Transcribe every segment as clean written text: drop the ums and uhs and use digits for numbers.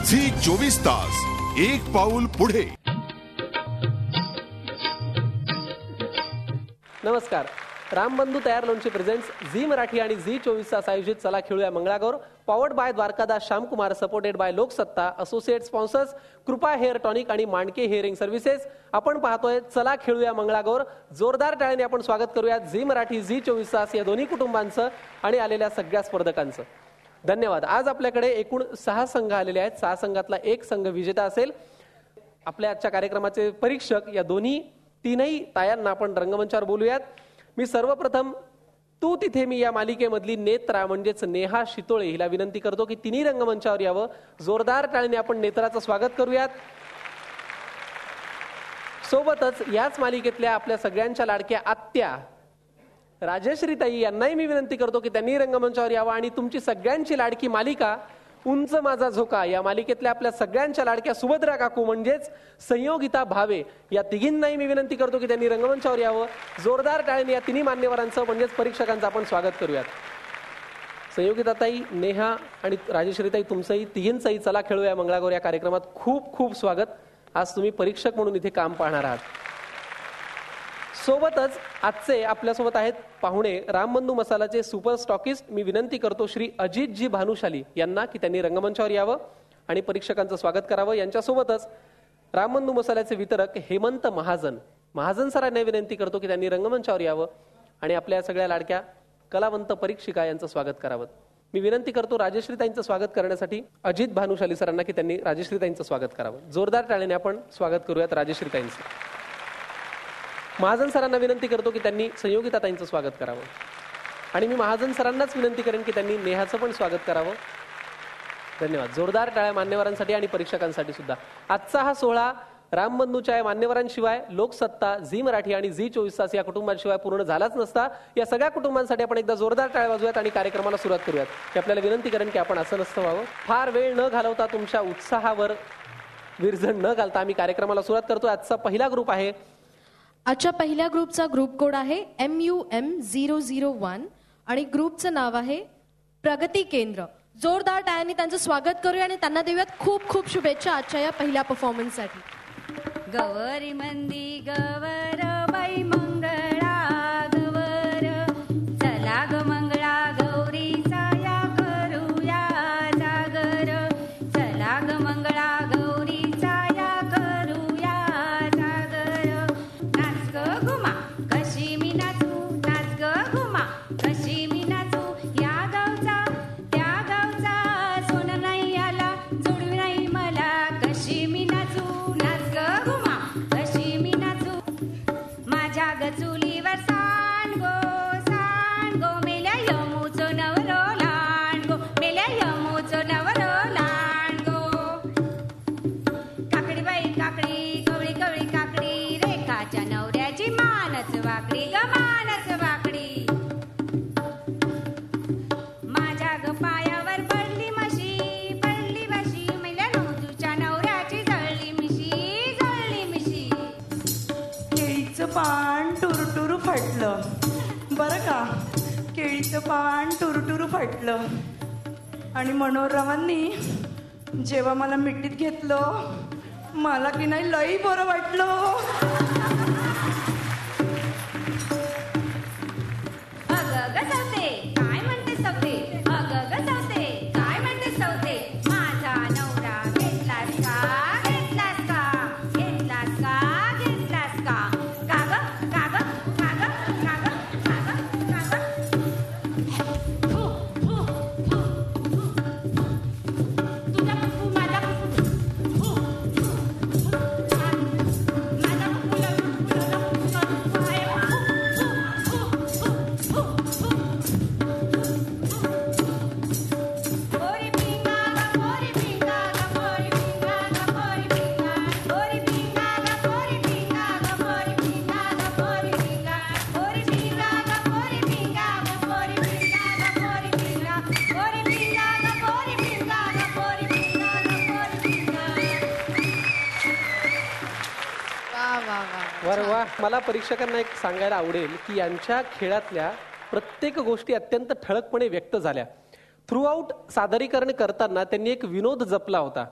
Zee 24 तास एक पाऊल पुढे. नमस्कार. रामबंधू तयार लोणचे प्रेझेंट्स झी मराठी आणि झी 24 तास आयोजित चला खेळूया Mangalagaur, powered by Dwarkadas Shyamkumar, supported by Loksatta, associate sponsors Kripa hair tonic आणि मांडके हेअरिंग सर्व्हिसेस. आपण पाहतोय चला खेळूया मंगळागौर. जोरदार टाळ्याने आपण स्वागत करूया झी मराठी, झी 24 तास या दोन्ही कुटुंबांचं आणि आलेल्या सगळ्या स्पर्धकांचं. धन्यवाद. आज आपल्याकडे एकूण 6 संघ आलेले आहेत. 6 संघातला एक संघ विजेता असेल. आपल्या आजच्या कार्यक्रमाचे परीक्षक या तीनही तायांना आपण रंगमंचावर बोलूयात. मी सर्वप्रथम तू तिथे मी या मालिकेमधली नेत्रा म्हणजेच नेहा शितोळे हिला विनंती करतो की तिन्ही रंगमंचावर यावं. जोरदार टाळीने आपण नेत्राचं स्वागत करूयात. सोबतच याच मालिकेतल्या आपल्या सगळ्यांच्या लाडक्या आत्या राजश्रीताई यांनाही मी विनंती करतो की त्यांनी रंगमंचावर यावं आणि तुमची सगळ्यांची लाडकी मालिका उंच माझा झोका या मालिकेतल्या आपल्या सगळ्यांच्या लाडक्या सुभद्रा काकू म्हणजेच संयोगिता भावे या तिघींनाही मी विनंती करतो की त्यांनी रंगमंचावर यावं. जोरदार टाळ्याने या तिन्ही मान्यवरांचं म्हणजेच परीक्षकांचं आपण स्वागत करूयात. संयोगिताताई, नेहा आणि राजश्रीताई, तुमचंही तिघींचंही चला खेळूया मंगळागौर या कार्यक्रमात खूप खूप स्वागत. आज तुम्ही परीक्षक म्हणून इथे काम पाहणार आहात. सोबतच आजचे आपल्यासोबत आहेत पाहुणे रामबंधू मसालाचे सुपर स्टॉकिस्ट. मी विनंती करतो श्री अजितजी भानुशाली यांना की त्यांनी रंगमंचावर यावं आणि परीक्षकांचं स्वागत करावं. यांच्यासोबतच रामबंधू मसाल्याचे वितरक हेमंत महाजन सरांना विनंती करतो की त्यांनी रंगमंचावर यावं आणि आपल्या सगळ्या लाडक्या कलावंत परीक्षिका यांचं स्वागत करावं. मी विनंती करतो राजश्रीताईंचं स्वागत करण्यासाठी अजित भानुशाली सरांना की त्यांनी राजश्रीताईंचं स्वागत करावं. जोरदार टाळ्याने आपण स्वागत करूयात राजश्रीताईंचं. महाजन सरांना विनंती करतो की त्यांनी संयोगिताताईंचं स्वागत करावं आणि मी महाजन सरांनाच विनंती करेन की त्यांनी नेहाचं पण स्वागत करावं. धन्यवाद. जोरदार टाळ्या मान्यवरांसाठी आणि परीक्षकांसाठी सुद्धा. आजचा हा सोहळा रामबंधूच्या या मान्यवरांशिवाय लोकसत्ता, झी मराठी आणि झी 24 तास या कुटुंबांशिवाय पूर्ण झालाच नसता. या सगळ्या कुटुंबांसाठी आपण एकदा जोरदार टाळ्या वाजूयात आणि कार्यक्रमाला सुरुवात करूयात. की आपल्याला विनंती करेन की आपण असं नसतं व्हावं. फार वेळ न घालवता तुमच्या उत्साहावर विरजण न घालता आम्ही कार्यक्रमाला सुरुवात करतो. आजचा पहिला ग्रुप आहे. आजच्या पहिल्या ग्रुपचा ग्रुप कोड आहे MUM001 आणि ग्रुपचं नाव आहे प्रगती केंद्र. जोरदार टाळ्यांनी त्यांचं स्वागत करूया आणि त्यांना देऊयात खूप खूप शुभेच्छा आजच्या या पहिल्या परफॉर्मन्ससाठी. गौरी मंदी गवर बाई मंगळा गवर, चला ग मंगळा गौरीचा या करूया जागर, चला ग मंगळा गौरीचा या करूया जागर. नाच ग घुमा कशी मी नाचू, नाच ग घुमा कशी मी नाचू, या गावचा त्या गावचा सोन नाही आला जोडवी नाही मला, कशी मी नाचू, नाच ग घुमा कशी मी नाचू. माझ्या गचुलीवर सांडगो मेल्या यमूचं नवरो लांडगो, मेल्या यमूचं नवरो लांडगो. काकडी बाई काकडी कवळी कवळी काकडी, रेखाच्या नवऱ्याची मानच वाकडी ग मानच वाकडी. माझ्या ग पायावर पडली बशी, मेल्या नवजूच्या नवऱ्याची जळली मिशी. केळीचं पान टुरटुरू फाटलं बरं का, केळीचं पान टुरटुरू फाटलं. आणि मनोरमांनी जेव्हा मला मिठीत घेतलं मला की नाही लई बरं वाटलं. अगं ग सवते काय म्हणते सवते, अगं ग सवते काय म्हणते सवते, माझा नवरा घेतलास का घेतलास का घेतलास का घेतलास का, काग काग काग काग काग काग. तुझा कुकू माझा कुकू, माझा कुकू आहे. गोरी पिंगा ग गोरी पिंगा ग गोरी पिंगा ग गोरी पिंगा, गोरी पिंगा ग गोरी पिंगा ग गोरी पिंगा ग गोरी पिंगा, गोरी पिंगा ग गोरी पिंगा ग गोरी पिंगा ग गोरी पिंगा, गोरी पिंगा ग गोरी पिंगा ग गोरी पिंगा ग गोरी पिंगा. वर वा. मला परीक्षकांना एक सांगायला आवडेल की यांच्या खेळातल्या प्रत्येक गोष्टी अत्यंत ठळकपणे व्यक्त झाल्या. थ्रू आउट सादरीकरण करताना त्यांनी एक विनोद जपला होता.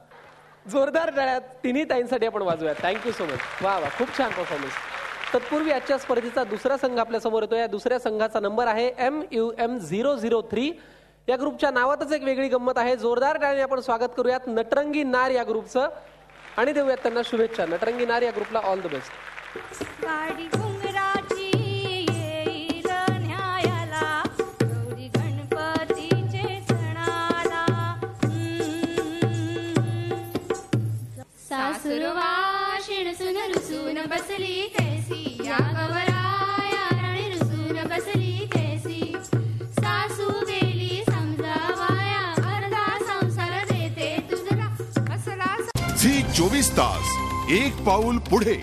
जोरदार टाळ्या तिन्ही ताईंसाठी आपण वाजूया. Thank you so much. वा वा, खूप छान परफॉर्मन्स. तत्पूर्वी आजच्या स्पर्धेचा दुसरा संघ आपल्या समोर येतो. या दुसऱ्या संघाचा नंबर आहे MUM003. या ग्रुपच्या नावातच एक वेगळी गंमत आहे. जोरदार टाळ्याने आपण स्वागत करूयात नटरंगी नार या ग्रुपचं आणि देऊयात त्यांना शुभेच्छा. नटरंगी नार या ग्रुपला ऑल द बेस्ट. गाडी घुंगराची येईल न्यायाला, गौरी गणपतीचे सणाला. सासुरवा शिणसून रुसून बसली कैसी, या गवराया राणी रुसून बसली कैसी. सासू गेली समजावाया, अर्धा संसार देते तुझला बसला. झी 24 तास एक पाऊल पुढे.